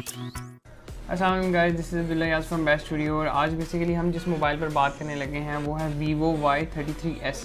अस्सलाम guys, this is Abdullah from best studio. और आज बेसिकली हम जिस मोबाइल पर बात करने लगे हैं वो है Vivo Y33s।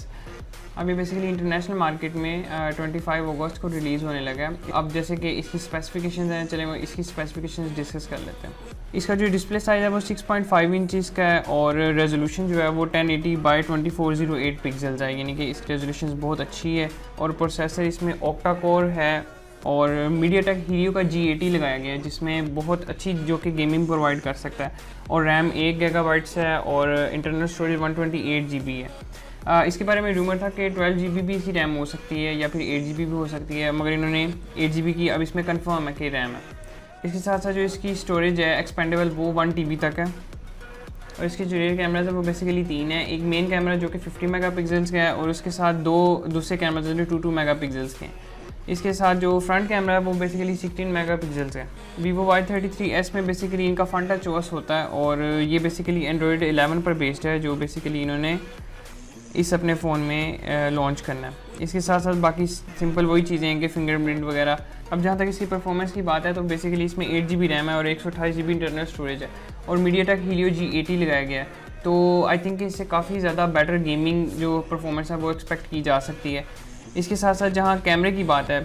अब ये बेसिकली इंटरनेशनल मार्केट में 25 अगस्त को रिलीज़ होने लगा है। अब जैसे कि इसकी स्पेसिफिकेशंस हैं, चले वो इसकी स्पेसिफिकेशंस डिस्कस कर लेते हैं। इसका जो डिस्प्ले साइज़ है वो 6.5 इंचज़ का है और रेजोल्यूशन जो है वो 1080 बाई 2408 पिक्सल्स है, यानी कि इसकी रेजोल्यूशन बहुत अच्छी है। और प्रोसेसर इसमें ऑक्टा कोर है और मीडियाटेक हीलियो का G80 लगाया गया है, जिसमें बहुत अच्छी जो कि गेमिंग प्रोवाइड कर सकता है। और रैम 1 GB है और इंटरनल स्टोरेज 128 GB है। इसके बारे में रूमर था कि 12 GB भी इसकी रैम हो सकती है या फिर 8 GB भी हो सकती है, मगर इन्होंने 8 GB की अब इसमें कंफर्म है कि रैम है। इसके साथ साथ जो इसकी स्टोरेज है एक्सपेंडेबल वो 1 TB तक है। और इसके जो रियर कैमराज है वो बेसिकली 3 है। एक मेन कैमरा जो कि 50 मेगापिक्सल्स का है और उसके साथ दो दूसरे कैमराज जो 22 मेगापिक्सल्स के हैं। इसके साथ जो फ्रंट कैमरा है वो बेसिकली 16 मेगापिक्सल्स है। Vivo Y33s में बेसिकली इनका फ्रंट टच OS होता है और ये बेसिकली एंड्रॉयड 11 पर बेस्ड है, जो बेसिकली इन्होंने इस अपने फ़ोन में लॉन्च करना है। इसके साथ साथ बाकी सिंपल वही चीज़ें हैं कि फिंगरप्रिंट वगैरह। अब जहाँ तक इसकी परफॉर्मेंस की बात है तो बेसिकली इसमें 8 GB रैम है और 128 GB इंटरनल स्टोरेज है और मीडियाटेक हीलियो G80 लगाया गया है। तो आई थिंक इससे काफ़ी ज़्यादा बेटर गेमिंग जो परफॉर्मेंस है वो एक्सपेक्ट की जा सकती है। इसके साथ साथ जहाँ कैमरे की बात है,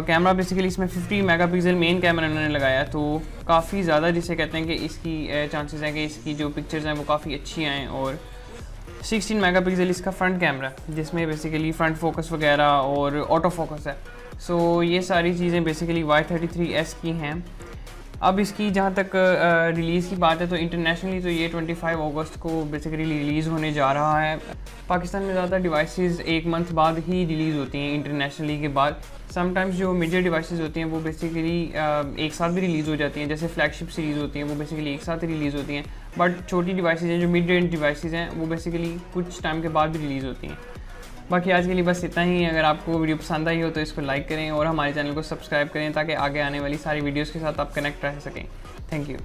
कैमरा बेसिकली इसमें 50 मेगापिक्सल मेन कैमरा इन्होंने लगाया, तो काफ़ी ज़्यादा जिसे कहते हैं कि इसकी चांसेस हैं कि इसकी जो पिक्चर्स हैं वो काफ़ी अच्छी आएँ। और 16 मेगापिक्सल इसका फ्रंट कैमरा जिसमें बेसिकली फ्रंट फोकस वगैरह और ऑटो फोकस है। सो ये सारी चीज़ें बेसिकली Y33s की हैं। अब इसकी जहाँ तक रिलीज़ की बात है तो इंटरनेशनली तो ये 25 अगस्त को बेसिकली रिलीज़ होने जा रहा है। पाकिस्तान में ज़्यादा डिवाइसेस 1 मंथ बाद ही रिलीज़ होती हैं इंटरनेशनली के बाद। समटाइम्स जो मेजर डिवाइसेस होती हैं वो बेसिकली एक साथ भी रिलीज़ हो जाती हैं, जैसे फ्लैगशिप सीरीज़ होती हैं वो बेसिकली एक साथ रिलीज़ होती हैं। बट छोटी डिवाइसेस हैं जो मिड रेंज डिवाइसेस हैं वो बेसिकली कुछ टाइम के बाद भी रिलीज़ होती हैं। बाकी आज के लिए बस इतना ही। अगर आपको वीडियो पसंद आई हो तो इसको लाइक करें और हमारे चैनल को सब्सक्राइब करें ताकि आगे आने वाली सारी वीडियोस के साथ आप कनेक्ट रह सकें। Thank you.